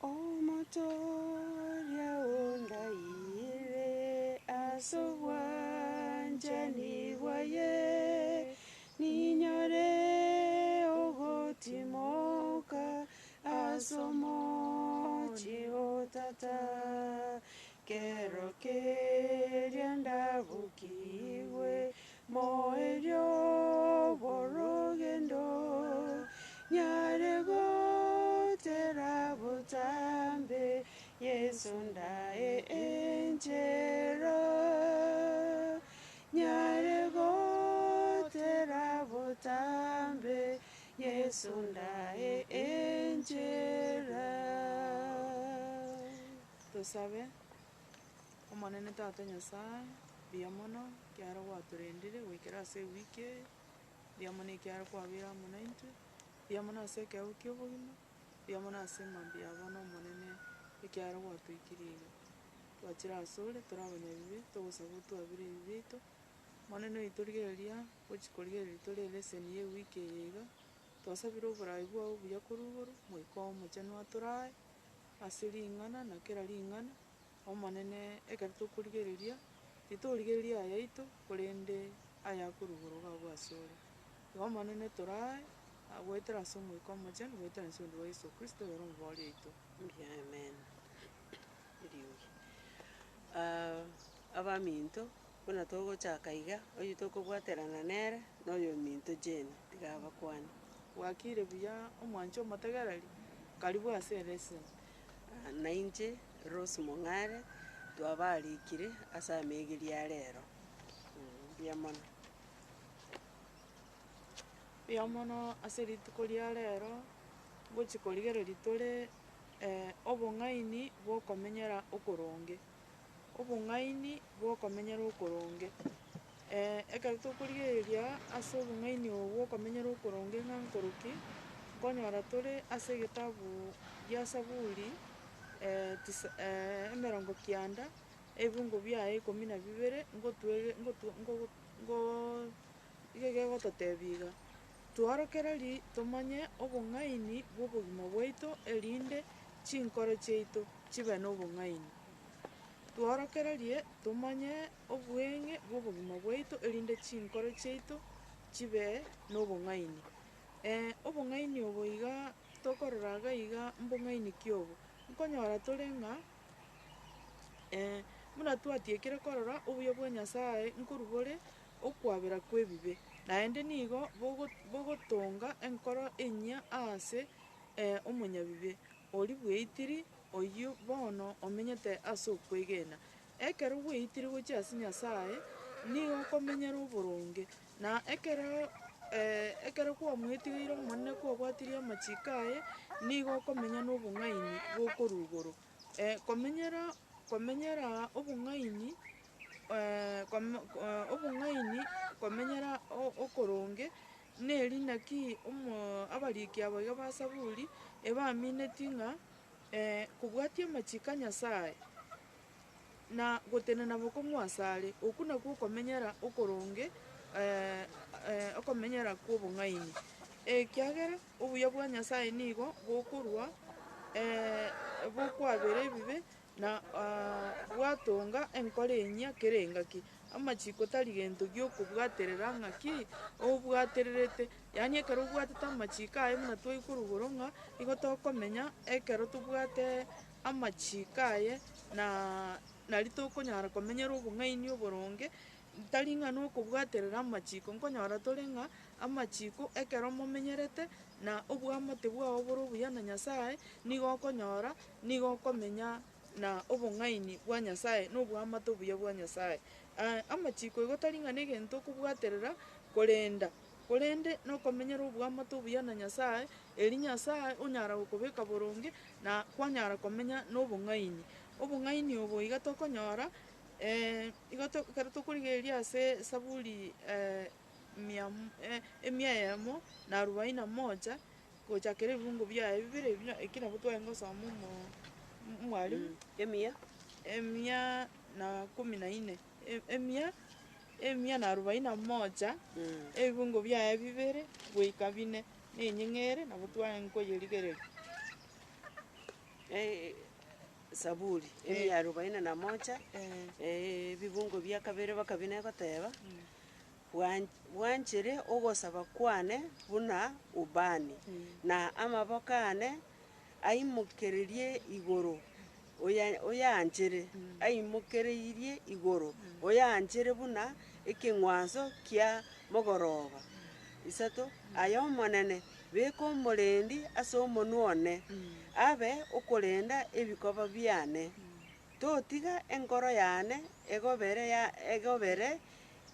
Omotoria undaire asogwanjani waye ninyore ogotimoka asomochi otata kero keria ndabukiwe moerio borogendo nyarego terabutambe Yesu ndae enjera nyarego terabutambe Yesu ndae enjera. Tusabe omonene tata Nyasaye buya mono kiaro gwaturindire goikera ase ewiki buya mono ekiaro kwabera amo na intwe buya mono ase ekero kia obogima buya mono ase eng'ambi ya bono omonene ekiaro gwatoikirie iga twachire asore tore abanyabibe togosaba otwabere ebibe biaito monene oitorigereria gochi korigereria tore eleseni ya ewiki eye iga twasabire oborai bwago buya korwa igoro moika omochenu atorae ase ring'ana na kera ring'ana omonene ekero tokorigereria titorigereria ayaito korende aya korwa igoro iga abwo asore igo omonene torae goetera ase omoika omochenu goetera ase obogima bwa Yesu Kristo ere omobori yaito. Amen. Riugi. Abaminto buna togochaka iga oyo tokobwaterana nere na oyo minto Jane tiga abakwane. Gwakire buya omwancho omotegereri karibu ase eleseni. Na inche Rose Mong'are twabarikire ase amaigeria ya rero. Buya mono. Buya mono ase rituko ria rero gochi korigereria tore obong'aini bwa okomenyera okoronge. Obong'aini bwa okomenyera okoronge. Ekero tokorigereria ase obong'aini obo bwa okomenyera okoronge ng'a nkoroki nkonyora tore ase egetabu gia Zaburi emerongo kianda ebingo biaye 12 iga egegototebia iga tworokereri tomanye obong'aini bwa obogima bwaito erinde chinkoro chiaito chibe na obong'aini. Tworokererie tomanye obweng'e bwa obogima bwaito erinde chinkoro chiaito chibe na obong'aini. Obong'aini obo iga tokorora iga iga mbong'aini ki obo nkonyora tore ng'a buna twatiekire korora obuya bwa Nyasaye nkorwa bore okwabera kwa ebibe naende nigo bogotonga enkoro enyia ase omonyabibe oria bwaitiri oyio bono omenyete ase okoegena. Ekero bwaitire gochia ase Nyasaye nigo okomenyera oboronge na ekero kwamoetigeire omonene kwabwatirie amachiko aye nigo okomenya na obong'aini bwa okorwa igoro. Komenyera obong'aini obong'aini komenyera okoronge neri naki abariki aba iga ba Zaburi ebaminetie ng'a kobwatia amachiko a Nyasaye na gotenena bokong'u asare okwo nakwo okomenyera okoronge okomenyera kwa obong'aini. Ekiagera obuya bwa Nyasaye nigo bokorwa bokwabera ebibe na bwatonga enkoro enyia kera engaki amachiko tari gento giokobwaterera ng'aki obwatererete yaani ekero obwatete amachiko aye buna twaigwa igoro ng'a igo tokomenya ekero tobwate amachiko aye nari tokonyara komenyera obong'aini oboronge tari ng'a na okobwaterera amachiko nkonyora tore ng'a amachiko ekero momenyerete na obwamate bwago bore obuya na Nyasaye nigo okonyora nigo okomenya na obong'aini bwa Nyasaye na obwamate obuya bwa Nyasaye. Amachiko igo tari ng'a na egento okobwaterera korende na okomenyera obwamate obuya na Nyasaye eri Nyasaye onyara gokobeka boronge na kwanyara komenya na obong'aini. Obong'aini obo iga tokonyora igo ekero tokorigereria ase Zaburi 141 gochakera ebibungo biaye bibere ebio eki nabo twagengosoma omwalimu. 114 141 ebibungo biaye bibere goika bine na enyeng'ere nabo twagenkoyerigereria. Saburi, emia 41, ebibungo bia kabere bakabine goteba, bwanchire ogosaba kwane buna ubani, na amaboko ane aimokererie igoro, oyanchire, aimokereirie igoro, oyanchire buna ekeng'wanso kia mogoroba. Isato, ayo omonene, beka omorendi ase omonwa one, abe okorenda ebikoba biane. Totiga enkoro yane egobere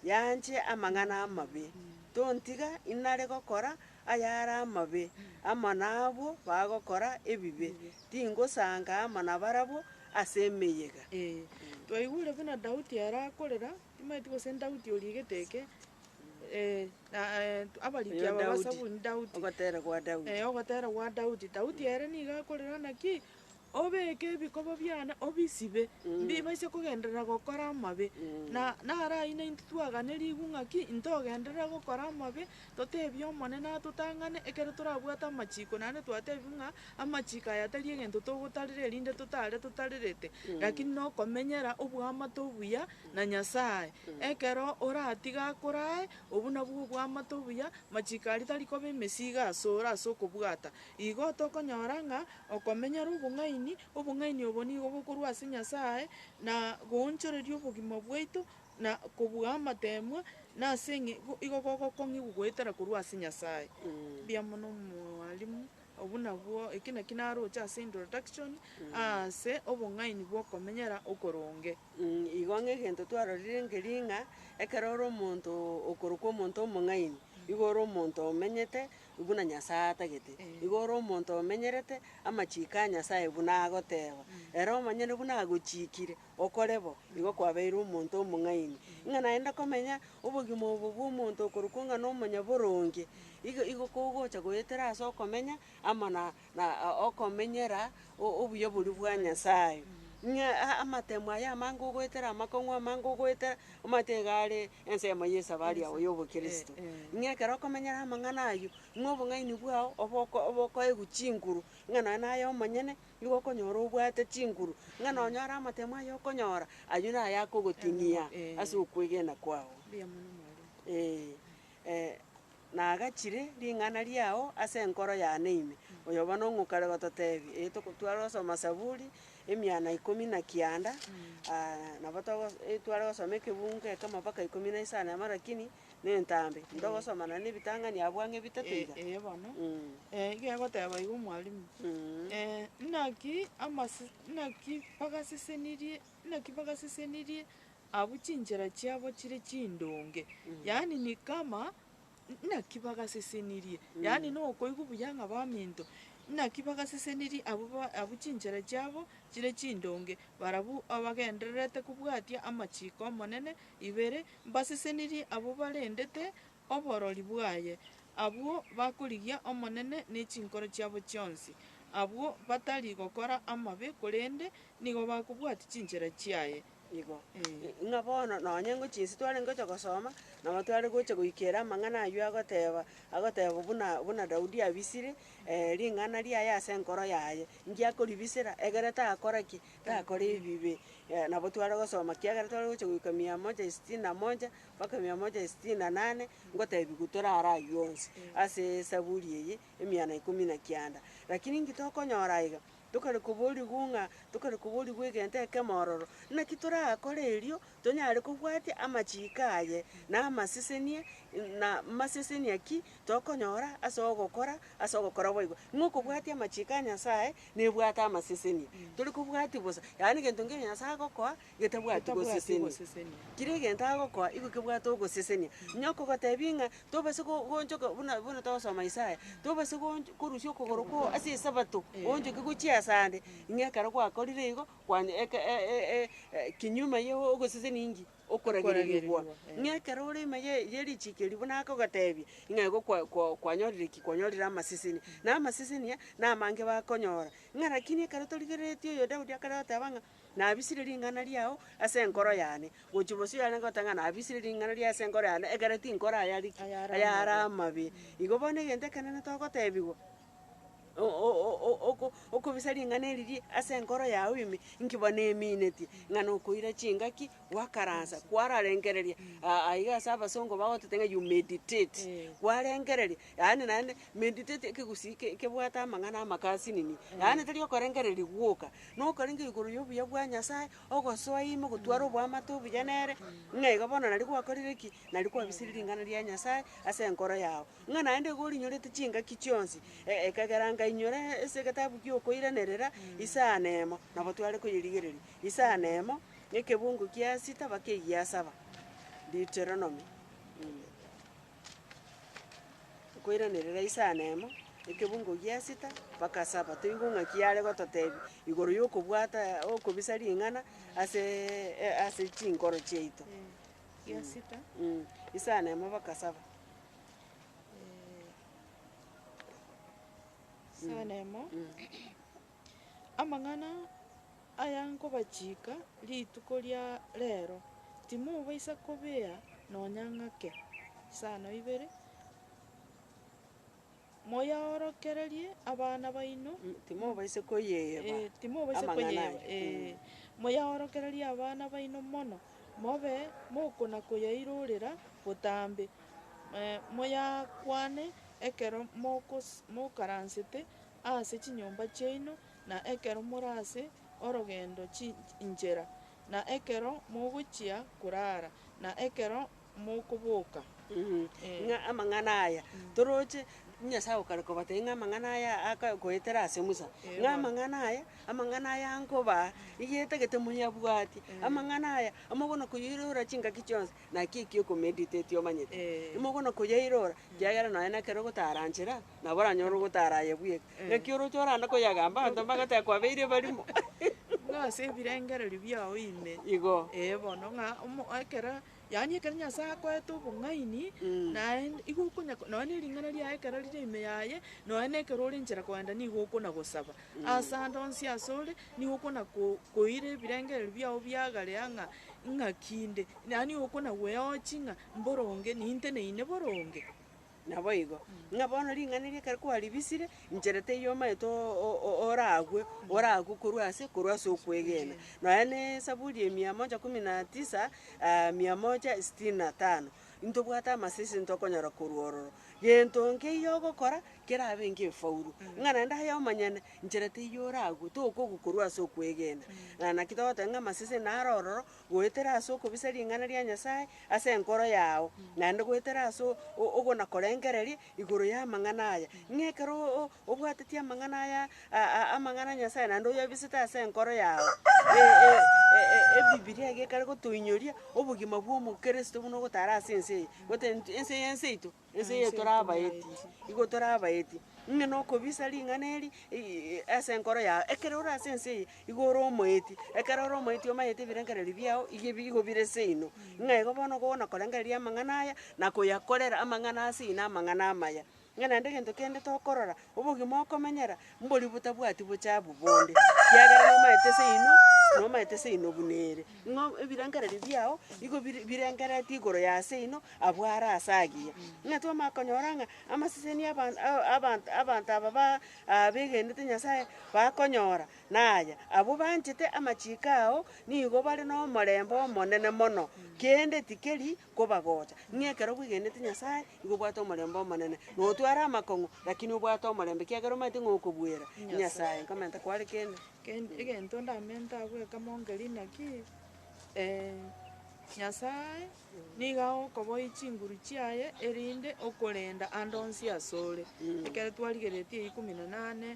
yanche amang'ana amabe. Tontiga inare gokora ayare amabe, amo nabwo bagokora ebibe. Tingosanga amo nabarabwo ase emeyega. Twaigure buna Daudi arakorera, timaeti gose Daudi origete eke, abariki aba basabuni Daudi. Ogotera gwa Daudi. Ogotera gwa Daudi. Daudi ere niga akorera naki, obeke ebikobo biane obisibe, mbibaise kugenderera gokora amabe. Nara ine intu twagane rigu ng'aki, ntogenderera gokora amabe, totebia omonene atotang'ane, ekero torabwate amachiko naende twatebia ng'a amachiko aya tari egento togotarera erinde totarerete, lakini nokomenyera obwamate obuya na Nyasaye. Ekero oratiga akorae, obwo nabwo obwamate obuya, machiko aria tari koba emesiga asore ase okobwata. Igo tokonyora ng'a okomenyera obong'aini obo nigo bokorwa ase Nyasaye, na goonchoreria obogima bwaito, na kobua amatemwa, na ase igo gogokong'iwa goetera korwa ase Nyasaye. Mbuya mono mwalimu, obwo nabwo eki naki naroche ase introduction, ase obong'aini bwa okomenyera okoronge. Igo ng'a egento twarorire nkeri ng'a, ekero ore omonto okorokwa omonto omong'aini, igo ore omonto omenyete buna Nyasaye atagete. Igo ore omonto omenyerete amachiko a Nyasaye buna agoteba. Ere omonyene buna agochikire okore bo, igo kwabeire omonto omong'aini. Ng'a naende komenya obogima obo bwa omonto okorokwa ng'a na omonyaboronge, igo kogocha goetera ase okomenya amo na okomenyera obuya boria bwa Nyasaye. Ng'a amatemo aya amange ogoetera amakong'u amange ogoetera, omanyete iga are ensemo ya esabari yago ya obokristo. Ng'a ekero okomenyera amang'ana aywo, ng'a obong'aini bwago obokoewa chinguru, ng'a nonye naye omonyene, igo okonyora obwate chinguru, ng'a nonya ore amatemo aya okonyora, aywo naye akogoting'ia ase okwegena kwago. Mbuya mono mwalimu. Nagachire ring'ana riao ase enkoro yane ime, oyo bono ng'okare gototebia, tware gosoma Zaburi, 119, nabo tware gosoma ekebungo ekemo mpaka 15 amo lakini na entambe, ndogosomana na ebitang'ani abwo ang'e bitatu iga. Bono, igo egoteba igo mwalimu, naki bagasesenirie abwo chinchera chiabo chire chindonge, yaani ni kama naki bagasesenirie, yaani nokoigwa buya ng'a baminto, naki bagasesenirie abwo chinchera chiabo chire chindonge, barabwo abagendererete kobwatia amachiko omonene ibere, mbasesenirie abwo barendete oborori bwaye, abwo bakorigia omonene na chinkoro chiabo chionsi, abwo batari gokora amabe korende nigo bakobwatia chinchera chiaye. Igo. Ng'a bono nonye ngochinsi tware ngocha gosoma, nabo tware gocha goikera amang'ana aywo agoteba buna Daudi abisire, ring'ana riaye ase enkoro yaye, ngiakoribisera egere takora ki, takora ebibe. Nabo tware gosoma kiagera tware gocha goika 161 mpaka 168, ngotebiwa torara aywo onsi ase esaburi eye 119. Lakini nki tokonyora iga, tokare koborigwa ng'a tokare koborigwa egento ekemororo, naki torakora erio tonyare kobwatia amachiko aye na amasesenie na maseseni ki tokonyora ase ogokora boigo. Ng'a okobwatia amachiko a Nyasaye nebwate amaseseni, tori kobwati bosa, yaani gento nki Nyasaye agokoa getabwati goseseni. Kira egento agokoa igo kebwate ogosesenia. Nyoko gotebia ng'a tobase gonchoka buna togosoma Isaya, tobase korusia okogoro kwao ase esabato, onchoke gochia asande, ng'a ekero gwakorire igo kinyume ya ogoseseni ingi okoragerigwa. Ng'a ekero ore ime ya erichiko erio buna akogotebia, ng'a igo kwanyorire ki, kwanyorire amaseseni. Na amaseseni na amange bakonyora. Ng'a lakini ekero torigerereti oyo Daudi akare goteba ng'a nabisire ring'ana riao ase enkoro yane, gochia bosio yare goteba ng'a nabisire ring'ana ria ase enkoro yane, egere tinkora ayare ki, ayare amabe. Igo bono egento ekenene togotebiwa, okobisa ring'ana eriri ase enkoro yago ime nkibona emineti ng'ana okoira chingaki gwakaransa kwararengereria aiga ase abasongo bagotete ng'a you meditate kwarengereria yaani naende meditate ekegusi kebwate amang'ana amakasi nini yaani tari okorengereria gwoka nokorenge igoro ya obuya bwa nyasaye ogosoa ime gotwara obwamate obuya nere ng'a igo bono nari gwakorire ki nari kwabisire ring'ana ria nyasaye ase enkoro yago ng'a naende igo orinyorete chingaki chionsi ekegeranga inyore ase egetabu giokoiranerera isana emo nabo tware koyerigereria isana emo ekebungo kia sita mpaka egia saba Deuteronomy koiranerera isana emo ekebungo gia sita mpaka saba toigwa ng'aki are gototebi igoro ya okobwata okobisa ring'ana ase chinkoro chiaito Gia sita. isana emo mpaka saba Sana emo. Amang'ana aya nkobachika rituko ria rero timobaisa kobea nonya ng'ake sana ibere moyaorokererie abana baino timobaise koyeba timobaise amang'ana koyeba aya. moyaorokererie abana baino mono mobe mokona koyairorera botambe moyakwane ekero mokaransete ase chinyomba chiaino na ekero morase orogendo inchera na ekero mogochia korara na ekero mokoboka ng'a amang'ana aya toroche nyasaye okare kobatebia ng'a amang'ana aya goetera ase musa ng'a amang'ana aya nkoba igetagete moyabwatie amang'ana aya amogona koyairora chingaki chionsi naki eki okomeditate omanyete imogona koyairora kiagera nonye na ekero ogotaranchera nabo oranyora ogotara bweka ng'aki oroche oranda koyagamba abanto mbagoteba kwabeire barimo ng'a ase ebirengereri biao ime igo bono ng'a ekero yaani ekero nyasaye akoete obong'aini naende igo nonye ring'ana riaye ekero rire ime yaye nonye na ekero ore inchera koenda nigo okona gosaba ase ande onsi ase ore nigo okona koira ebirengereri biao biagarea ng'a kinde yaani okona gweochi ng'a mboronge ninte neine boronge nabo igo ng'a bono ring'ana eria ekero kwaribisire ncherete yomaete oragwe korwa ase okwegena nonye na esaburi 119 165 intobwate amasese ntokonyora korwa ororo gento nkeiyo ogokora kerabe ngefauru ng'a naende aya omanyene ncherete iyo oragwe tokogukorwa ase okwegena naki togoteba ng'a amasese naro ororo goetera ase okobisa ring'ana ria nyasaye ase enkoro yago naende goetera ase ogona korengereria igoro ya amang'ana aya ng'a ekero obwateti amang'ana aya amang'ana nyasaye naende oyabisete ase enkoro yago ebibiria ege ekare gotoinyoria obogima bwa omokristo buna ogotara ase ense eye goteba ense eye ense yaito ense eye torabaeti igo torabaeti ng'e nokobisa ring'ana eri ase enkoro yago ekero ore ase ense eye igo ore omoeti ekero ore omoeti omanyete ebirengereri biao igo bire seino ng'a igo bono ogona korengereria amang'ana aya na koyakorera amang'ana ase ine amang'ana amaya ng'a naende egento kende tokorora obogima okomenyera mbori botabwati bochabu bonde kiagera nomaete seino buna ere ng'a ebirengereri biao igo birengereti igoro ya seino abwo are ase agiya ng'a twamanya konyora ng'a amaseseni abanto aba begenete nyasaye bakonyora naya abwo banchete amachiko ao nigo bare na omorembe omonene mono kende tikeri kobagocha ng'a ekero bwegenete nyasaye igo obwate omorembe omonene notwara amakong'u lakini obwate omorembe kiagera omanyete ng'a okobwera nyasaye nkomenta kware kende egento ndamenta abweka mongeri naki nyasaye niga okoboa chinguru chiaye erinde okorenda ande onsi ase ore ekero twarigeretie 18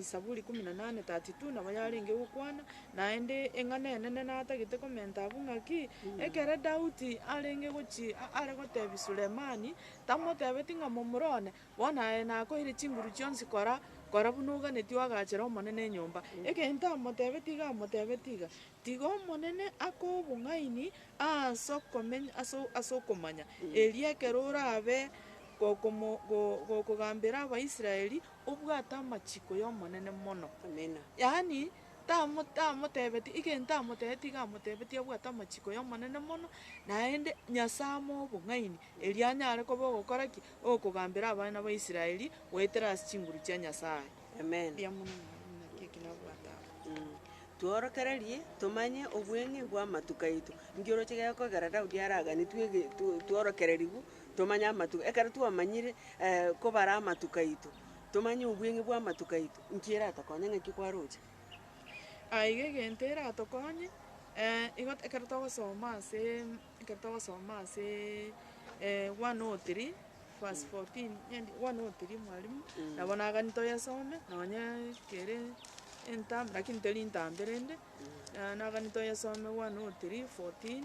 Zaburi 18:32 nabo yarenge gokwana naende eng'ana enene natagete komenta abwo ng'aki ekero Daudi arenge are gotebi Sulemani tamotebeti ng'a momorone bono aye nakoire chinguru chionsi kora buna oganeti wagachera omonene enyomba egento amotebeti iga tiga omonene ako obong'aini ase okomanya eria ekero orabe gokogambera abaisiraeli obwate amachiko ya omonene mono yaani tamotebeti egento amotebeti iga amotebeti abwate amachiko ya omonene mono naende nyasaye amo obong'aini eria anyare koba ogokora ki okogambera abana ba Israeli goetera ase chinguru chia nyasaye amen Tuorokererie tumanye obweng'e bwa amatuko aito ngioroche gekogera Daudi aragani tuorokereriwu tumanye amatuko ekero twamanyire kobara amatuko aito tumanye obweng'e bwa amatuko aito nki eratokonye ng'aki kwaroche. Iga egento eratokonye igo ekero togosoma ase 103 verse 14 yaani 103 mwalimu nabo nagani toyasome nonya kere entambe lakini teri ntambe rende nagani toyasome 103 14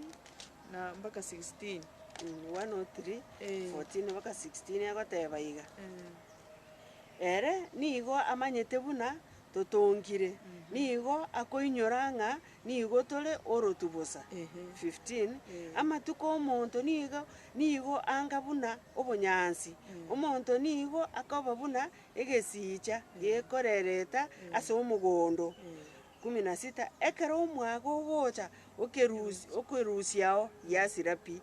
na mpaka 16 103 14 mpaka 16 egoteba iga ere nigo amanyete buna totongire nigo akoinyora ng'a nigo tore orotu bosa 15 amatuko omonto nigo anga buna obonyansi omonto nigo akoba buna egesicha gekorereta ase omogondo 16 ekero omwago ogocha okerusiao yasira pi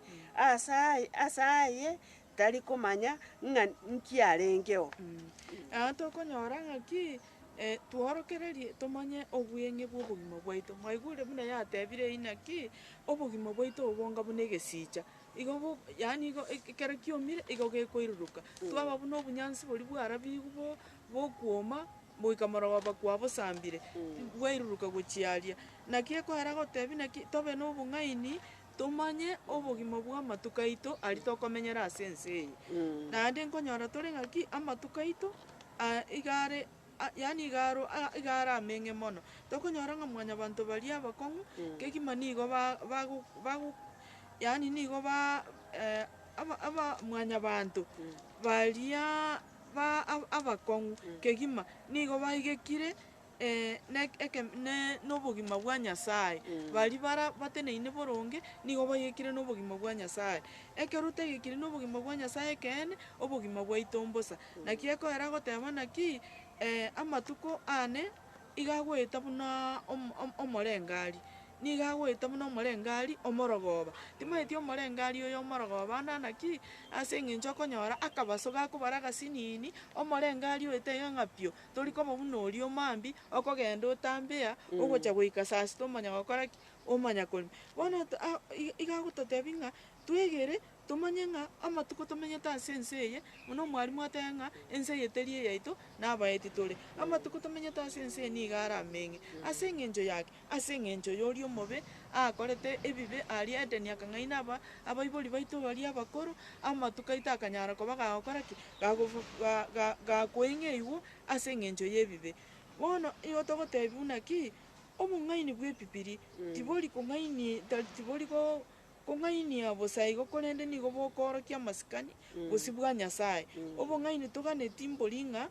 asaye tari komanya ng'a nki arengeo. Tokonyora ng'aki tuorokererie tumanye obweng'e bwa obogima bwaito mwaigure buna yatebire inaki obogima bwaito obonga buna egesicha igo yaani igo ekero kiomire igo gekoiruruka twaba buna obunyansi bori bwarabiwu bokwoma moika morogoba kwabosambire bwairuruka gochiaria naki ekoera gotebi naki tobe na obong'aini tumanye obogima bwa amatuko aito ari tokomenyera ase ense eye naende nkonyora tore ng'aki amatuko aito igare yaani igaro ameng'e mono tokonyora ng'a mwanyabanto baria abakong'u kegima nigo yaani nigo mwanyabanto baria abakong'u kegima nigo baigekire n'obogima bwa Nyasaye bari bateneine boronge nigo baigekire n'obogima bwa Nyasaye ekero otaigekire n'obogima bwa Nyasaye kene obogima bwaito mbosa naki ekoera goteba naki amatuko ane iga agoeta buna omorengari niga agoeta buna omorengari omorogoba timaeti omorengari oyo omorogoba naki ase eng'encho okonyora akabaso gakobara gasinini omorengari oete iga ng'a pio tori koba buna oria omambi okogenda otambea ogocha goika saa sita omanya gokora ki omanya korema bono iga agototebi ng'a twegere tumanye ng'a amatuko tomenyete ase ense eye buna omwarimu atebe ng'a ense eye teri eyaito nabaeti tore amatuko tomenyete ase ense eye niga are ameng'e ase eng'encho yake ase eng'encho ya oria omobe akorete ebibe aria edeni akang'aina abaibori baito baria abakoro amatuko aito akanyara koba gagokora ki gakoeng'eiwu ase eng'encho ya ebibe bono igo togotebi buna ki obong'aini bwa ebibiri tibori kong'ainia bosa igo korende nigo bokorokia amasikani bosi bwa Nyasaye obong'aini toganeti mbori ng'a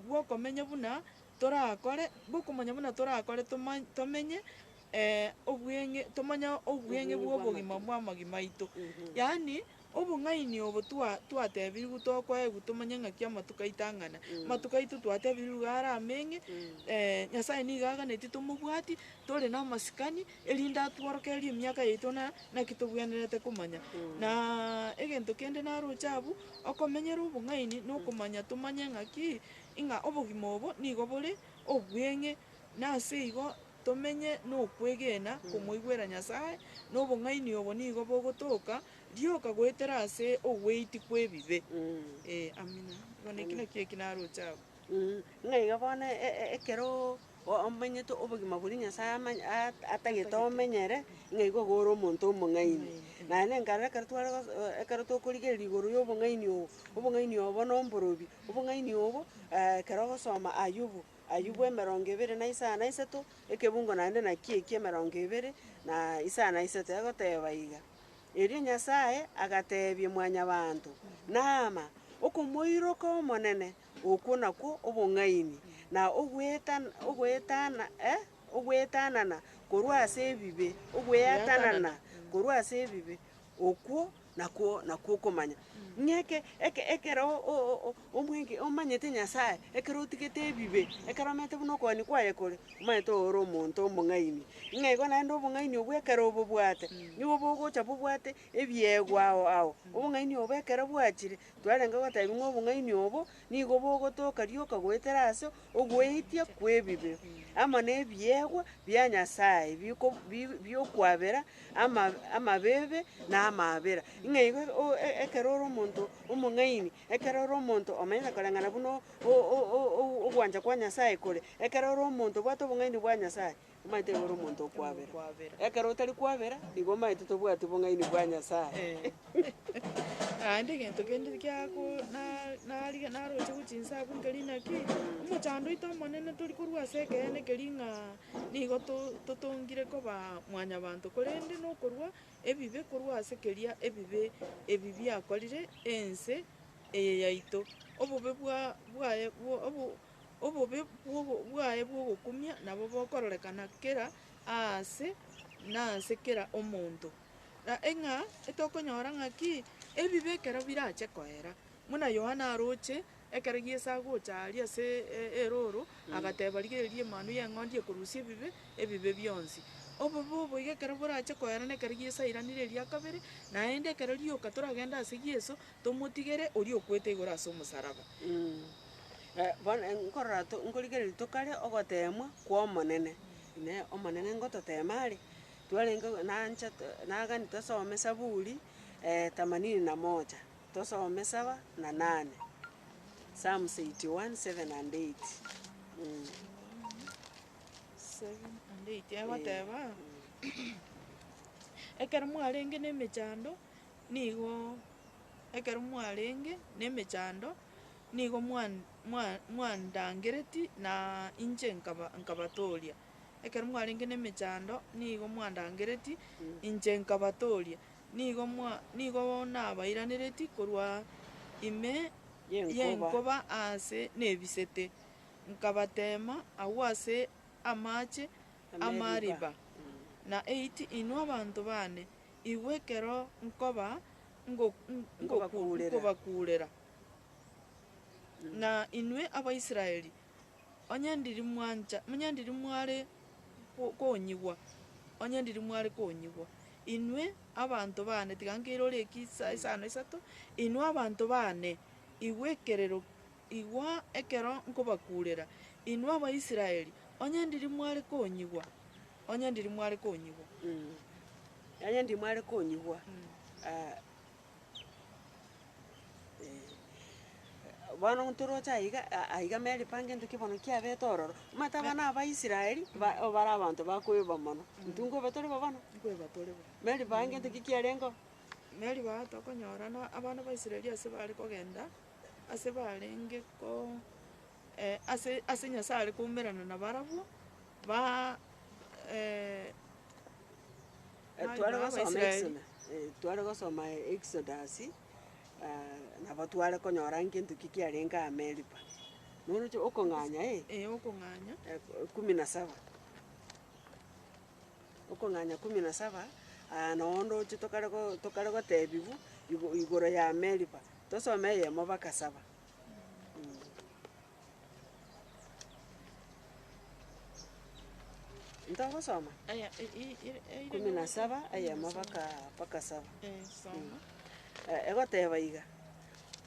bwokomenya buna torakore bokomanya buna torakore tomenye obweng'e tomanya obweng'e bwa obogima bwa amagima aito yaani obong'aini obo twatebiriwu tokoewu tomanye ng'aki amatuko aito ang'ana amatuko aito twatebiriwu are ameng'e Nyasaye niga aganeti tomobwati tore na amasikani erinde atworokererie emiaka yaito naki tobwenerete komanya na egento kende naroche abwo okomenyera obong'aini nokomanya tomanye ng'aki ng'a obogima obo nigo bore obweng'e nase igo tomenye nokwegena komoigwera Nyasaye na obong'aini obo nigo bogotoka rioka goetera ase ogweiti kwa ebibe amina igo naki naki eki naroche abwo ng'a iga bono ekero omenyete obogima boria Nyasaye atagete omenyere ng'a igo gore omonto omong'aini naende nkarora ekero tokorigereria igoro ya obong'aini obo na omborobi obong'aini obo ekero ogosoma Ayubu 23 ekebungo naende naki eki 23 egoteba iga erio Nyasaye agatebia mwanyabanto nama okomoiroka omonene okwo nakwo obong'aini na ogwetanana korwa ase ebibe ogweatanana korwa ase ebibe okwo nakwo okomanya ng'eke ekero omwenge omanyete nyasaye ekero otigete ebibe ekero omanyete buna okoni kwaye kore omanyete ore omonto omong'aini ng'a igo naende obong'aini obwo ekero obobwate nigo bogocha bobwate ebiegwa ao obong'aini obo ekero bwachire twarenge gotebia ng'a obong'aini obo nigo bogotoka rioka goetera ase ogoetia kwa ebibe amo na ebiegwa bia nyasaye biokwabera amabebe na amabera ng'a igo ekero ore omonto omong'aini ekero ore omonto omanyete koreng'ana buna ogwancha kwa nyasaye kore ekero ore omonto obwate obong'aini bwa nyasaye omanyete igo ore omonto okwabera ekero otari kwabera igo omanyete tobwati obong'aini bwa nyasaye. Aende egento kende naroche gochinsa abwo nkeri naki omochando oito omonene tori korwa ase ekeene keri ng'a nigo totongire koba mwanyabanto korende nokorwa ebibe korwa ase keria ebibe ebi biakorire ense eye yaito obobe bwaye obobe bwaye bwa ogokumia nabo bokororekana kera ase kera omonto ng'a etokonyora ng'aki ebibe ekero birache koera buna Yohana aroche ekero Yeso agocha aria ase eroro agateba rigereria emanu ya eng'ondi ekorusia ebibe bionsi obobe obo iga ekero borache koera na ekero Yeso airanirie eria kabere naende ekero rioka toragenda ase Yeso tomotigere oria okoete igoro ase omosalaba. Bono nkorora nkorigereria tokare ogoteemwa kwa omonene ne omonene ngototema are twarenge nagani tosome Zaburi 81 tosome 7 na 8 Psalms 81 7 and 8 7 and 8 egoteba ekero mwarenge na emechando nigo ekero mwarenge na emechando nigo mwandangereti na inche nkabatoria ekero mwarenge na emechando nigo mwandangereti inche nkabatoria nigo nabairanereti korwa ime yenkoba ase nebisete nkabatema abwo ase amache amariba na 8 inwe abanto bane igo ekero nkoba ngobakurera na inwe abaisiraeli onyendiri mware konyigwa inwe abanto bane tiga nkeire ore isano isato inwe abanto bane igo ekero nkobakurera inwe abaisiraeli onyendiri mware konyigwa onyendi mware konyigwa bono ntoroche aiga meripa ngento kibono kiabete ororo omanyete abana abaisiraeli bare abanto bakoeba mono ntunkoba tori bo bono meripa ngento kikiarengo meriba tokonyora abana baisiraeli ase bare kogenda ase barenge ase Nyasaye are koumerana na barabwo tware gosoma Exodus nabo tware konyora ngento kikiarenga Ameripa noroche okong'anya okong'anya 17 okong'anya 17 nogo ndoche tokare gotebiwu igoro ya Ameripa tosome eyemo mpaka 7 ntogosoma 17 eyemo mpaka 7 egoteba iga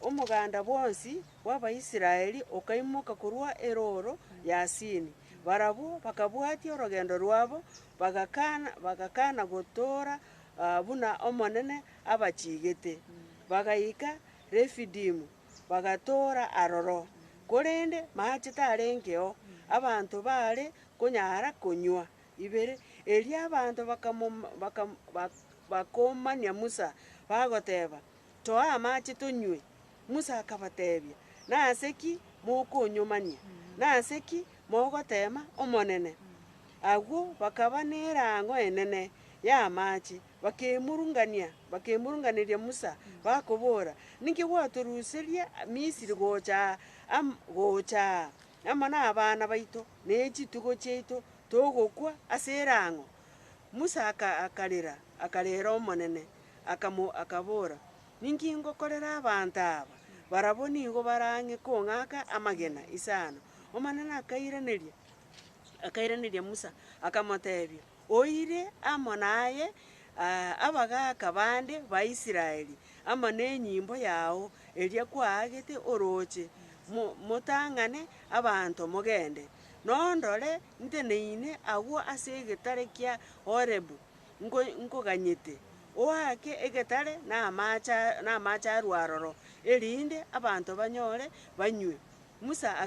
omoganda bwonsi bwa Abaisiraeli okaimoka korwa eroro ya Sini barabwo bakabwatia orogendo rwabo bagakana gotora buna omonene abachigete bagaika Refidimu bagatora aroro korende maachete arengeo abanto bare konyara konywa ibere eria abanto bakomania Musa bagoteba toa amache tonywe Musa akabatebia nase ki mokonyomania nase ki mogotema omonene agwo bakaba nerang'o enene ya amache bakemurunganiria Musa bakobora ninki gwatoruseria Misiri gocha amo na abana baito na echitugo chiaito togokwa ase erang'o Musa akarera omonene akabora ninki ngokorera abanto aba barabo nigo barang'e kong'aka amagena isano omanene akairaneria Musa akamotebia oire amo naye abagaka bande Baisiraeli amo na enyimbo yao eria kwaagete oroche motang'ane abanto mogende nondore nteneine agwo ase egetare kia Orebu nkoganyete oake egetare na amache arwa aroro erinde abanto banyore banywe Musa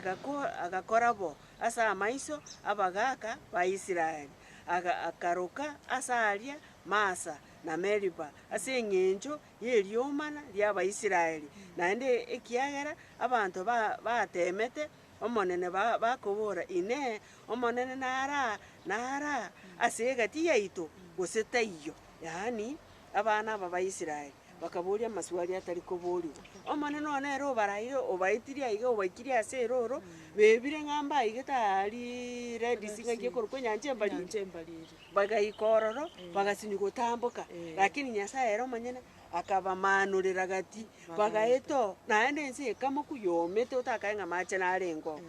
agakora bo ase amaiso abagaka Baisiraeli akaroka ase aria Masa na Meriba ase eng'encho ya eriomana ria Abaisiraeli naende ekiagera abanto batemete omonene bakobora ine omonene nara ase egati yaito gose taiyo yaani abana aba Baisiraeli bakaboria amaswali atari koboriwa omonene one ere obaraire obaitirie aiga obaikirie ase eroro bebire ng'amba aigete ari redisi ng'aki ekorokwa enyancha embariri bagaika ororo bagasinywa gotamboka lakini Nyasaye ere omonyene akabamanurera gati bagaeta naende ense ekamoku yomete otakae ng'a mache narengo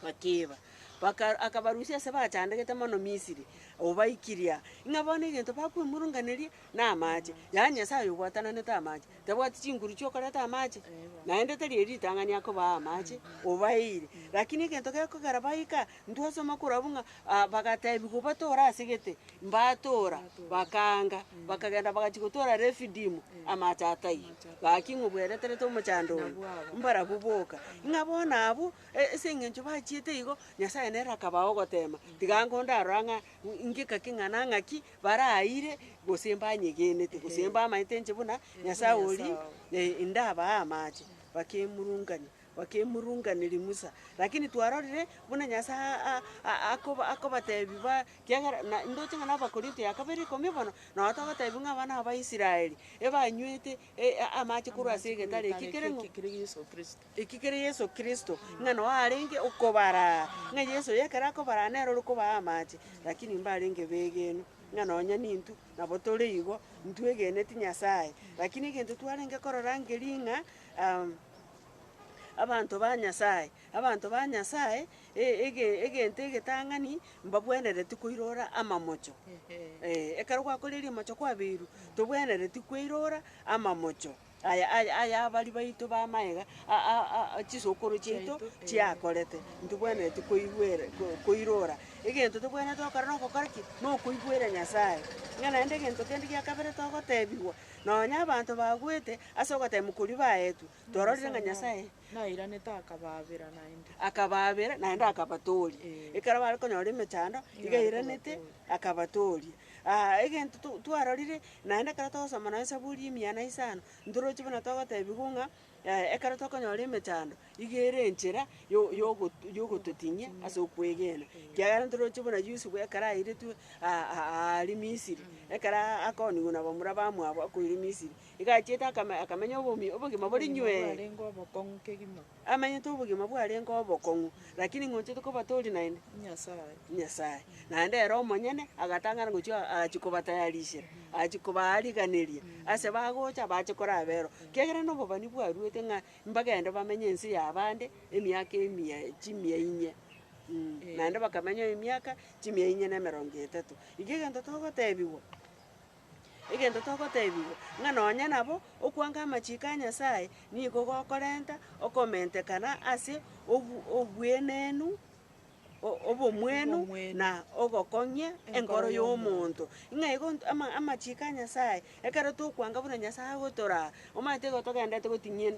bakiba akabarusia ase bachandegete mono Misiri obaikiria ng'a bono egento bakwemurunganeria na amache yaani Nyasaye obwatananete amache tabwati chinguru chia okoreta amache naende tari eritang'ani akoba amache obaeire lakini egento gekogera baika ntwasoma korabwo ng'a bagatebiwa batora ase gete mbatora bakanga bakagenda bagachi gotora Refidimu amache ataiyo gaki ng'o bwereterete omochando oyo mbarabu boka ng'a bono abwo ase eng'encho bachiete igo Nyasaye nere akabao gotema tiga ngondaro ng'a ngikaki ng'ana ng'aki baraire gose mbanyegenete gose mbamaete inche buna Nyasaye ori ndabaa amache bakemurunganeri Musa lakini twarorire buna Nyasaye akobatebi kiagera ndoche ng'a na Abakorinto ya kabere 10 bono nao togotebi ng'a abana aba Israeli ebanywete amache korwa ase egetare eki kere Yesu Kristo ng'a noo arenge okobara ng'a Yesu ekero akobara nere orokobaa amache lakini mbarenge begeno ng'a nonya nintwe nabo tore igo ntwegeneti Nyasaye lakini egento twarenge korora ngeri ng'a abanto ba Nyasaye egento egetang'ani mbabwenereti koirora amamocho ekero gwakoreria amacho kwabeirwe tobwenereti koirora amamocho aya bari baito ba maega chisokoro chiaito chiakorete ntibwenereti koirora egento tobwenete okora nogokora ki nokoigwera Nyasaye ng'a naende egento kende gia kabere togotebiwa nonya abanto bagwete ase ogotema koria baetwe twarorire ng'a Nyasaye nairanete akababera naende akabatoria ekero bare konyora emechando iga airanete akabatoria egento twarorire naende ekero togosoma nonye Zaburi 105 ntorochi buna togotebiwa ng'a ekero tokonyora emechando iga ere enchera yogototinyia ase okwegena kiagera ntorochi buna Yusufu ekero airetwe ari Misiri ekero akoniwa na bamura bamwabo akoire Misiri iga achiete akamenya obogima bori nywee amenyete obogima bwarenge obokong'u lakini ng'ochete kobatoria naende Nyasaye naende ere omonyene agatang'ana gochia achikobatayarishera achikobaariganeria ase bagocha bache korabero kiagera na obobani bwarwete ng'a mbagende bamenye ense ya bande emiaka chimia inye naende bakamenya emiaka 130 iga egento togotebiwa ng'a nonya nabo okwanga amachiko a Nyasaye nigo gokorenta okomentekana ase obwenenu obomwenu na ogokong'ia enkoro ya omonto ng'a igo amachiko a Nyasaye ekero tokwanga buna Nyasaye agotora omanyete igo togendete goting'ia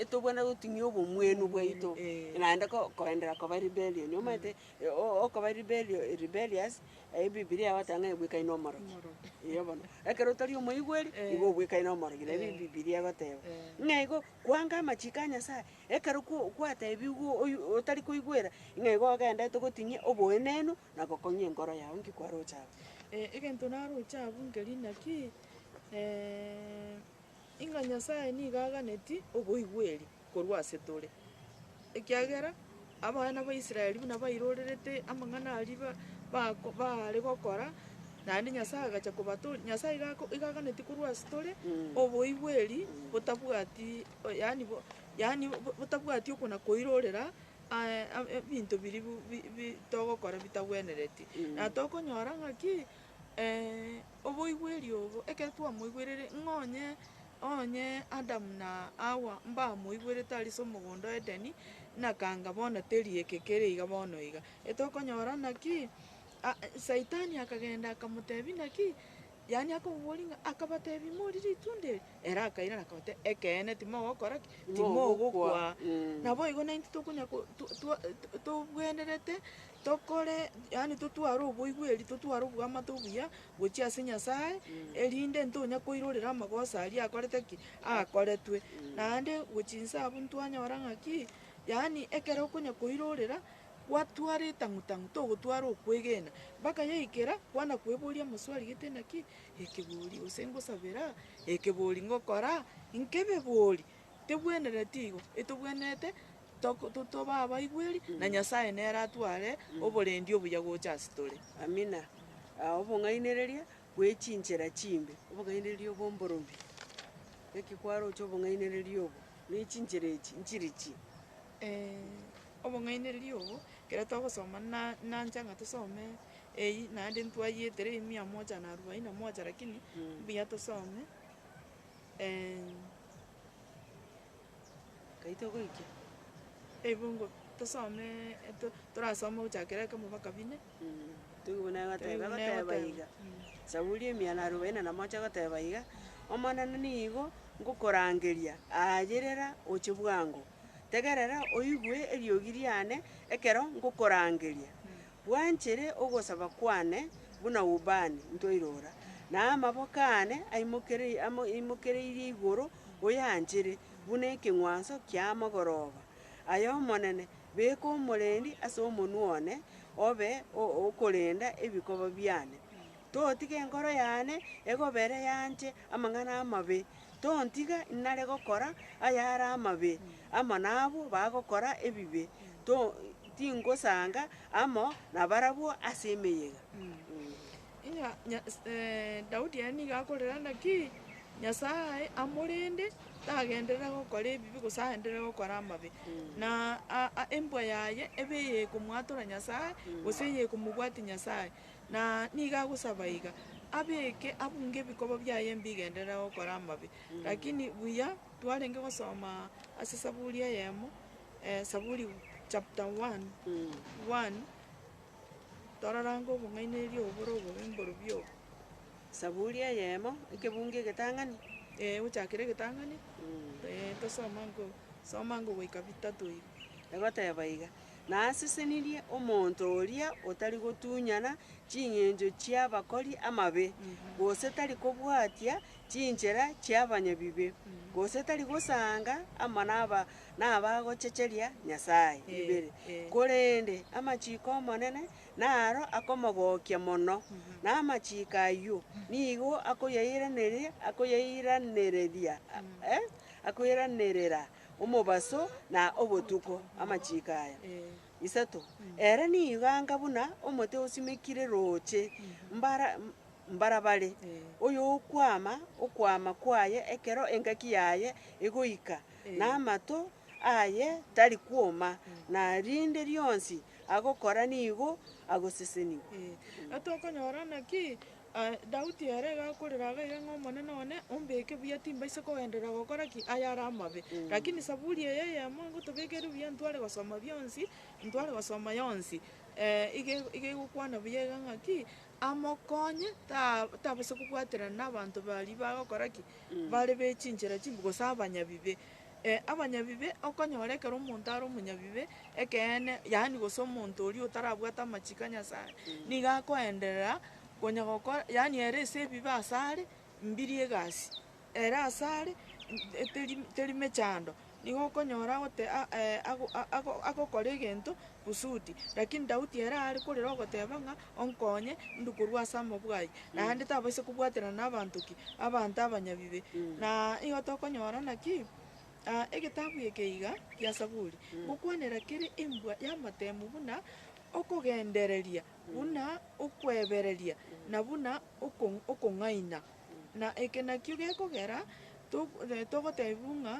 tobwana goting'ia obomwenu bwaito naende koendera koba rebellion omanyete okoba rebellious ebibiria yagoteba ng'a ebwekaine omoroki iyo bono ekero tori omoigweri igo obwekaine omoroki nabo ebibiria egoteba ng'a igo kwanga amachiko a Nyasaye ekero kwatebiwa otari koigwera ng'a igo ogendete goting'ia oboenenu na gokong'ia enkoro yago nki kwarocha abwo egento narocha abwo nkeri naki ing'a Nyasaye nigo aganeti oboigweri korwa ase tore ekiagera abana ba Israeli buna bairorerete amang'ana aria bare gokora naende nyasaye agacha kobato nyasaye igaganeti korwa asitore oboigweri botabwati yani botabwati okona koirorera ebinto biri togokora bitagwenereti na tokonyora ng'aki oboigweri obo ekero twamoigwerere onye Adamu na Hawa mbamoigwerete arise omogondo Edeni nakanga bono terieke kere iga bono iga etokonyora naki saitani akagenda akamotebia naki yani akobori ng'a akabatebi mori ritunda era akairana akabote ekeene timogokora ki timogokwa nabo igo nainto tokonya tobwenerete tokore yani totware oboigweri totware obwamate obuya gochia ase nyasaye erinde ntonya koirorera amagoso aria akorete ki akoretwe naende gochinsa abwo ntwanyora ng'aki yani ekero okonya koirorera gwatwara etang'u togotwara okwegena mpaka yaikera kwana kweboria amaswali gete naki ekebori gose ngosabera ekebori ngokora nkebebori tebwenereti igo etobwenerete toba abaigweri na nyasaye nere atware oborendi obuya gocha asitore. Amina. Obong'ainereria bwechinchera chimbe obong'ainereria obomborobi ekikwaro ocha obong'ainereria obo nechinchera echi nchiri chi obong'ainereria obo kero togosoma nancha ng'a tosome naende ntwayetere 141 lakini mbuya tosome kaitogoikia ebungo tosome torasoma gochakera ekemo mpaka 4 tuguna goteba iga Zaburi 141 goteba iga omonene nigo ngokorangeria ayerera oche bwango tegerera oigwe eriogi riane ekero ngokorangeria bwanchere ogosaba kwane buna ubani ntoirora na amaboko ane aimokereirie igoro oyanchere buna ekeng'wanso kia amagoroba aye omonene beka omorendi ase omonwa one obe okorenda ebikoba biane totiga enkoro yane egobere yanche amang'ana amabe tontiga nare gokora ayare amabe amo nabo bagokora ebibe tingosanga amo nabarabwo ase emeyega Daudi yani gakorera naki nyasaye amorende tagenderera gokora ebibi gose aenderere gokora amabe na embwa yaye ebe yekomwatora nyasaye gose yekomobwati nyasaye na niga agosaba iga abeke abunge ebikobo biaye mbigenderera gokora amabe lakini buya twarenge gosoma ase Zaburi eyemo Zaburi chapter 1 toraranga obong'ainereria obore obobe bio Zaburi eyemo ekebunge egetang'ani ochakere egetang'ani tosoma ngo goika 3 iga egoteba iga nasesenirie omonto oria otari gotunyana ching'encho chia abakori amabe gose tari kobwatia chinchera chia abanyabibe gose tari gosanga amo nabagochecheria nyasaye ibere korende amachiko omonene naro akomogokia mono na amachiko aywo nigo akoiranereria omobaso na obotuko amachiko aya isato ere niiganga buna omote osimekire roche mbarabare oyo okwama kwaye ekero engaki yaye egoika na amato aye tari kwoma na rinde rionsi agokora nigo agoseseniwa atokonyora naki Daudi ere gakorera iga ng'omonene one ombeke buya timbaise kogenderera gokora ki ayare amabe lakini Zaburi eye yemo ngotobekere buya ntware gosoma bionsi ntware gosoma yonsi ige gokwana buya iga ng'aki amokonye tabase kobwaterana na abanto bari bagokora ki bare bechinchera chimbe gose abanyabibe abanyabibe okonyora ekero omonto are omonyabibe ekeene yani gose omonto oria otarabwata amachiko a nyasaye niga akoenderera konya gokora yani ere ase ebibe asare mbiri egasi ere asare teri mechando nigo okonyora gote agokora egento kusudi lakini Daudi ere are korera ogoteba ng'a onkonye ndukorwa ase amabwai naende tabaise kobwaterana na abanto abanyabibe na igo tokonyora naki egetabu eke iga gia Zaburi gokwanera kere embwa yamatemu buna okogendereria buna okwebereria na buna okong'aina na eke nakio gekogera togotebiwa ng'a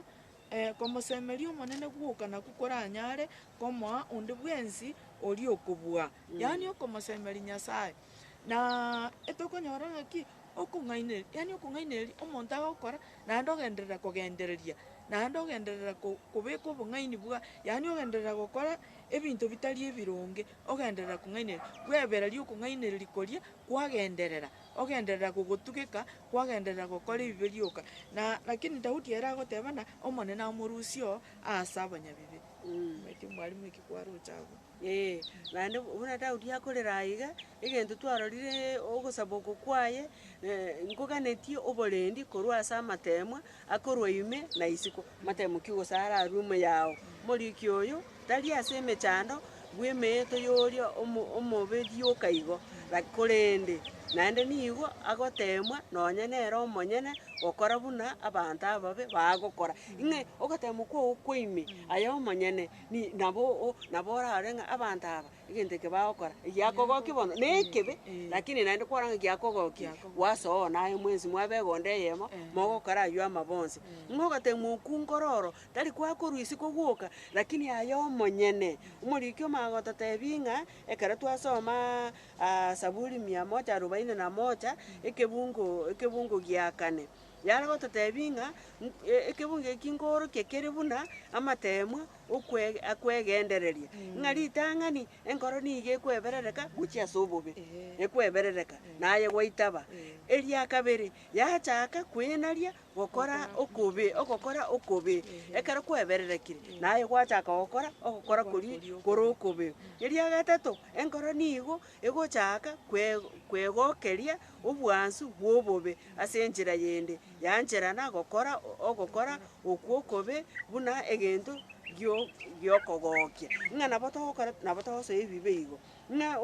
komosemeria omonene gwoka naku koranyare komoa onde bwensi oria okobua yaani okomosemeria nyasaye na etokonyora ng'aki okong'aineria yaani okong'aineria omonto agokora naende ogenderera kogendereria naende ogenderera kobeka obong'aini bwa yaani ogenderera gokora ebinto bitari ebironge ogenderera kong'aineria bwebereri okong'ainereria koria kwagenderera ogenderera gogotugeka kwagenderera gokora ebibe rioka na lakini Daudi ere agotebana omonene amorusio ase abanyabibe eki mwarimu eki kwarocha abwo. Naende buna Daudi akorera iga egento twarorire ogosaba oko kwaye nkoganetie oborendi korwa ase amatemwa akorwa ime na isiko amatemo ki gosara arume yao moriki oyo tari ase emechando bwa emeeto yoria omoberi oka igo korende naende nigo agotemwa nonya nere omonyene gokora buna abanto ababe bagokora ng'e ogotema kwago kwaime aye omonyene nabo orare ng'a abanto aba egento eke bagokora egiakogokia bono na ekebe lakini naende kwarora ng'a giakogokia gwasoa naye mwensi mwabega onde eyemo mogokora aywo amabonsi ng'o ogotema okwa nkororo tari kwakorwa isiko gwoka lakini aye omonyene omoriki omagototebi ng'a ekero twasoma Zaburi 141 ekebungo gia kane yare gototebi ng'a ekebungo eki nkorokia kere buna amatemwa akwegendereria ng'a ritang'ani enkoro niga ekweberereka gochia ase obobe ekweberereka naye gwaitaba eria kabere yachaka kwenaria gokora okobe ekero kwebererekire naye gwachaka ogokora kore okobe eria gatato enkoro nigo egochaka kwegokeria obwansu bwa obobe ase enchera yende yancherana ogokora okwo okobe buna egento giokogokia ng'a nabo togosoa ebibe igo ng'a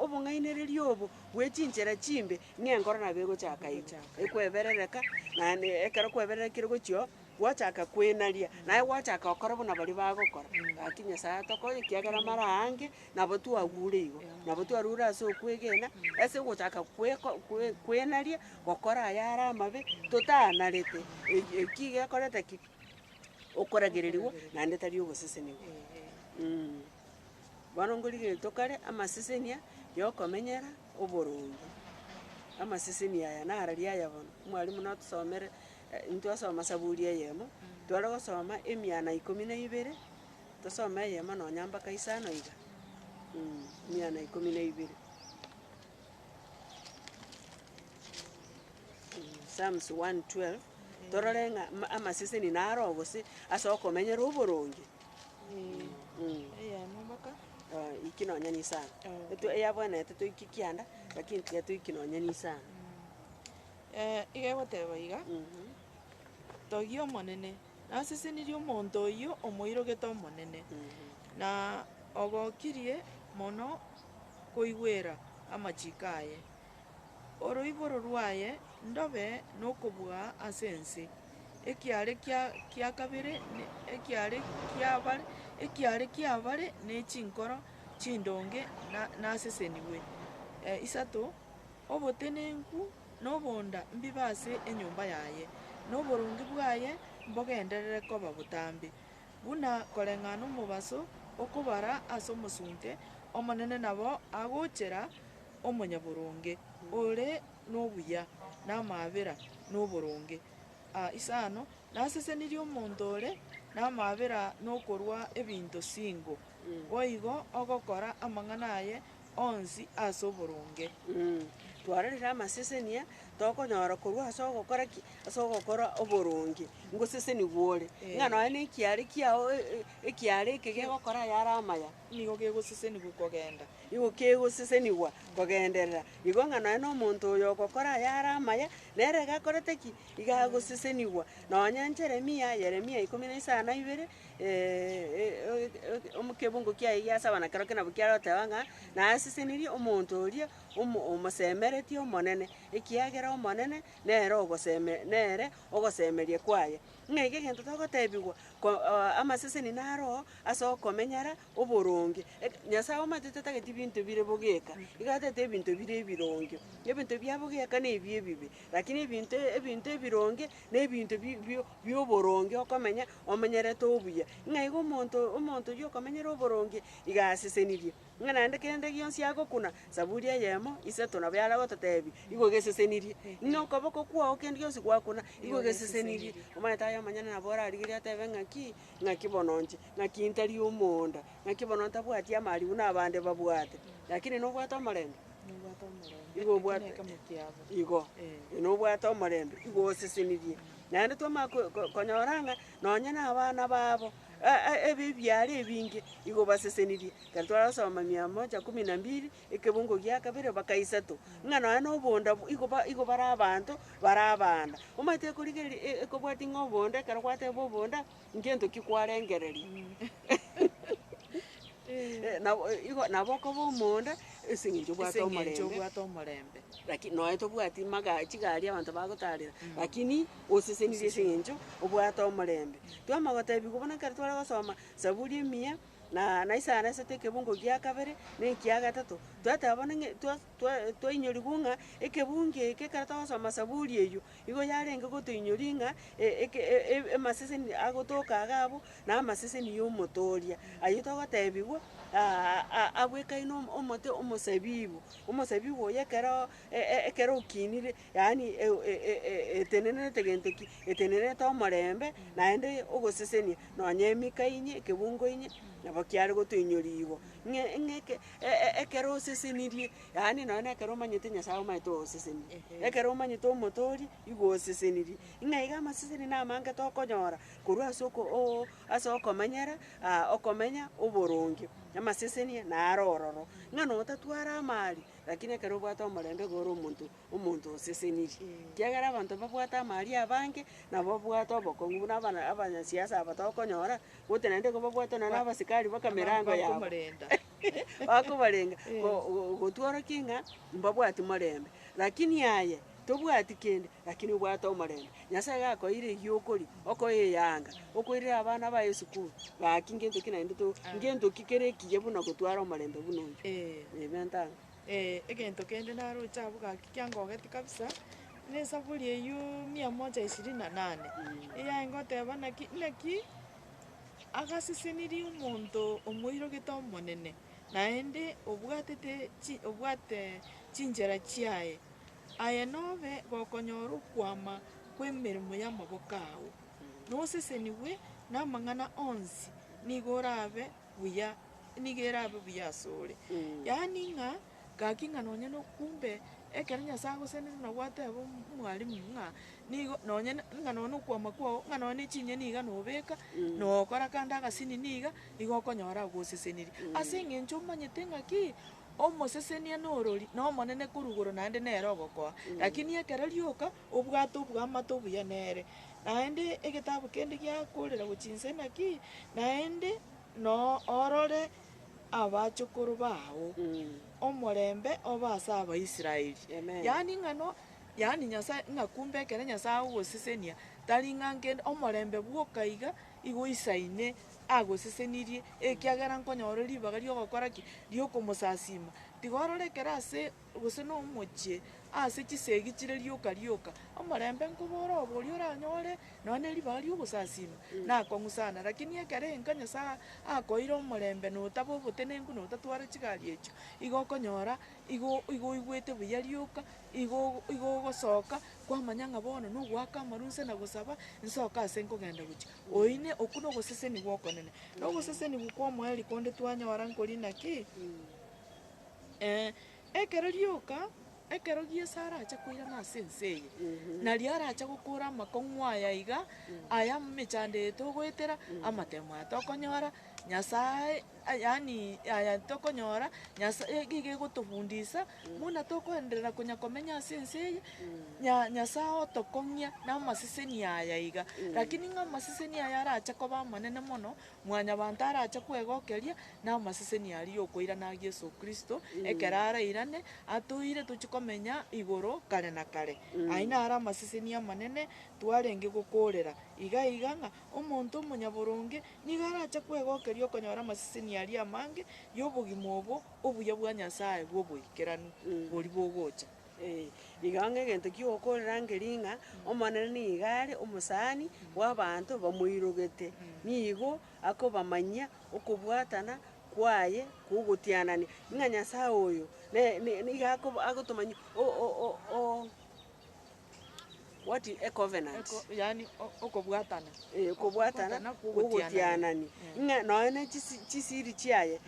obong'ainereria obo bwa echinchera chimbe ng'a enkoro nabo egochaka igo ekweberereka naende ekero kwebererekire gochio gwachaka kwenaria naye gwachaka gokora buna baria bagokora gaki nyasaye atokonye ekiagera mara aange nabo twagure igo nabo twarure ase okwegena ase ogochaka kwenaria gokora aya are amabe totaanarete eki gekorete ki okorageriwa naende tari ogoseseniwa bono nkorigereti kare amasesenia ya okomenyera oboronge amaseseni aya nara riaya bono omwarimu natosomere ntwasoma Zaburi eyemo tware gosoma 112 tosoma eyemo nonya mpaka 5 iga 112 Psalms 112 torore ng'a amaseseni naro gose ase okomenyera oboronge iki nonya ni sana eyabwanete toiki kianda lakini tiga toiki nonya ni sana iga egoteba iga togi omonene nasesenirie omonto oyio omoirogete omonene na ogokirie mono koigwera amachiko aye oroiboro rwaye ndobe nokobua ase ense ekiare kia kabere ekiare kiabare na echinkoro chindonge naseseniwe isato obotenenku na obonda mbibe ase enyomba yaye na oboronge bwaye mbogenderere koba botambe buna koreng'ana omobaso okobara ase omosunte omonene nabo agochera omonyaboronge ore nobuya na amabera noboronge isano nasesenirie omonto ore na amabera nokorwa ebinto singo boigo ogokora amang'ana aye onsi ase oboronge twarorire amasesenia tokonyora korwa ase ogokora ki ase ogokora oboronge ngoseseniwa ore ng'a nonya na ekiare kiao ekiare eke gegokora aya are amaya nigo gegoseseniwa kogenda igo kegoseseniwa kogenderera igo ng'a nonya na omonto oyo ogokora aya are amaya nere gakorete ki iga agoseseniwa nonya Yeremia 12 omokebungo kiaye giasabana kero ki nabo kiare goteba ng'a nasesenirie omonto oria omosemeretie omonene ekiagera omonene nere ogosemeria kwaye ng'a iga egento togotebiwa amaseseni naro ase okomenyera oboronge. Nyasaye omatete tageti binto bire bogeka, iga atete ebinto bire ebironge. Ebinto bia bogeka na ebi ebibe, lakini ebinto ebironge na ebinto bia oboronge okomenya omenyerete obuya. Ng'a iga omonto oyo okomenyera oboronge iga asesenirie. Ng'a naende kende gionsi agokuna, saburi eyemo isato nabo yara gototebi igo gesesenirie. Ng'a okoboko kwao kende gionsi gwakuna igo gesesenirie. Omanyete aye amanyene nabo orarigeria atebe ng'aki bono inche, ng'aki ntari omonda, ng'aki bono ntabwati amarigu na abande babwate, lakini nobwate omorembe. Igo obwate igo nobwate omorembe igo osesenirie. Naende twamanya konyora ng'a nonye na abana babo ebibyare ebinge igo basesenirie. Kera twarasoma 112 ekebungo gia kabere mpaka isato. Ng'a nonya na obonda igo bare abanto bare abana. Omanyete ekorigereria ekobwati ng'a obonda ekero gwateba obonda ngento ki kwarengereria. Nabo okoba omonda ase eng'encho obwate omorembe. Lakini nonya tobwati chigari abanto bagotarera, lakini osesenirie ase eng'encho obwate omorembe. Twamanya gotebiwa buna ekero tware gosoma Zaburi 100 na Isaya 3 ekebungo gia kabere na ekia gatato, twateba bono twainyoriwa ng'a ekebungo eke ekero togosoma Zaburi eywo, igo yarenge gotoinyoria ng'a amaseseni agotoka iga abwo na amaseseni ya omotoria. Aywo togotebiwa abwekaine omote omosabibu. Omosabibu oyo ekero okinire, yaani etenenerete gento ki, etenenerete omorembe naende ogosesenia nonya emika inye ekebungo inye nabo kiare gotoinyoriwa. Ng'a ekero osesenirie, yaani nonya na ekero omanyete Nyasaye omanyete oosesenia, ekero omanyete omotoria igo osesenirie. Ng'a iga amaseseni na amange tokonyora korwa ase okomenyera okomenya oboronge. Amaseseni naro ororo. Ng'a notatwara amari, lakini ekero obwate omorembe igo ore omonto osesenirie. Kiagera abanto babwate amari abange nabo babwate obokong'u buna abanyasiasa aba tokonyora gote naende igo babwate nonye na abasikari baka emerango yabo bakobarenga gotworoki ng'a mbabwati morembe, lakini aye tobwati kende lakini obwate omorembe. Nyasaye gakoeire eye okoria okoe eyanga okoirera abana baye esukuru gaki ngento ki naende ngento ki kere ekiya buna gotwara omorembe buna oywo. Ebentanga egento kende naroche abwo gaki kiangogeti kabisa na esaburi eywo 128 eyaye ngoteba naki agasesenirie omonto omoirogete omonene naende obwate chinchera chiaye aye nobe gokonyora okwama kwa emeremo ya amaboko ao noseseniwe na amang'ana onsi nigo orabe buya asore. Yaani ng'a gaki ng'a nonya nokumbe ekero Nyasaye agoseneria nabo ateba omwarimu ng'a nigo nonya na okwama kwao ng'a nonya na echinyeni iga nobeka nokora kande agasini niga igo okonyora agosesenirie ase eng'encho omanyete ng'aki omosesenia na orori na omonene korwa igoro naende nere ogokoa, lakini ekero rioka obwate obwamate obuya nere. Naende egetabu kende giakorera gochia naki naende orore abachokoro bao omorembe oba ase Abaisiraeli. Yaani ng'ano yaani Nyasaye ng'a kumbe ekero Nyasaye agosesenia tari ng'a nkende omorembe bwoka iga igo isaine agosesenirie ekiagera nkonyora ribaga riogokora ki riokomosasima. Tiga orore ekero ase gose na omochie ase chisegi chire rioka omorembe nkobora obo oria oranyore nonya na ribaga riogosasima nakong'u sana, lakini ekero enka Nyasaye akoire omorembe notaba obotenenku notatwara chigari echio igo okonyora igo oigwete buya rioka igo ogosoka kwamanya ng'a bono nogwaka amaru nse na gosaba nsoka ase nkogenda gochia oine okwo na ogoseseniwa okonene. Na ogoseseniwa kwa omoeri konde twanyora nkori naki ekero rioka ekero Yesu aracha koirana ase ense eye naria aracha gokora amakong'u aya iga aya mechando eye togoetera amatemo aya tokonyora Nyasaye yaani aya tokonyora Nyasaye iga egotofundisa buna tokoenderera konya komenya ase ense eye Nyasaye otokong'ia na amaseseni aya iga, lakini ng'a amaseseni aya aracha koba amanene mono mwanyabanto aracha kwegokeria na amaseseni aria okoirana Yesu Kristo ekero arairane atoire tochi komenya igoro kare na kare. Aye naro amaseseni amanene twarenge gokorera iga ng'a omonto omonyaboronge niga aracha kwegokeria okonyora amaseseni aria amange ya obogima obo obuya bwa Nyasaye bwa oboikeranu bori bogocha. Iga ng'a egento kiogokorera ngeri ng'a omonene niga are omosani bwa abanto bamoirogete, nigo akobamanyia okobwatana kwaye kogotianania ng'a Nyasaye oyo niga agotomanyia what a covenant. Yani okobwatana. Kobwatana kogotianania. Ng'a nonya chisiri chiaye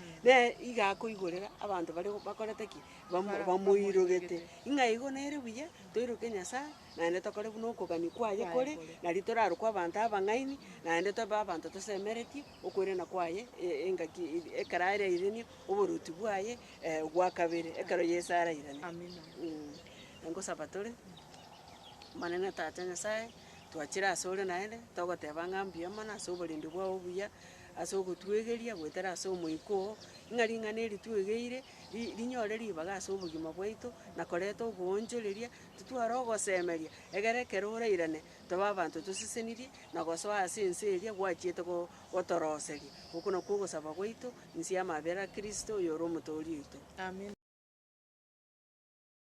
iga akoigorera abanto bakorete ki bamoirogete. Ng'a igo nere buya toiroke Nyasaye naende tokore buna okogania kwaye kore nari torarokwa abanto abang'aini naende tobe abanto tosemeretie okoirana kwaye engaki ekero arairania oboruti bwaye gwa kabere ekero Yeso arairania. Amina. Nkosaba tore manene tata Nyasaye twachire ase ore naende togoteba ng'a mbuya mono ase oborindi bwago obuya ase ogotwegeria goetera ase omoiko oo ng'a ring'ana eri twegeire rinyore ribaga ase obogima bwaito na koreta ogoonchoreria titwara ogosemeria egere ekero orairane tobe abanto tosesenirie na gosoa ase ense eria gwachiete gotoroseria. Oko nakwo ogosaba gwaito inse ya amabera a Kristo oyo ore omotori oito. Amina.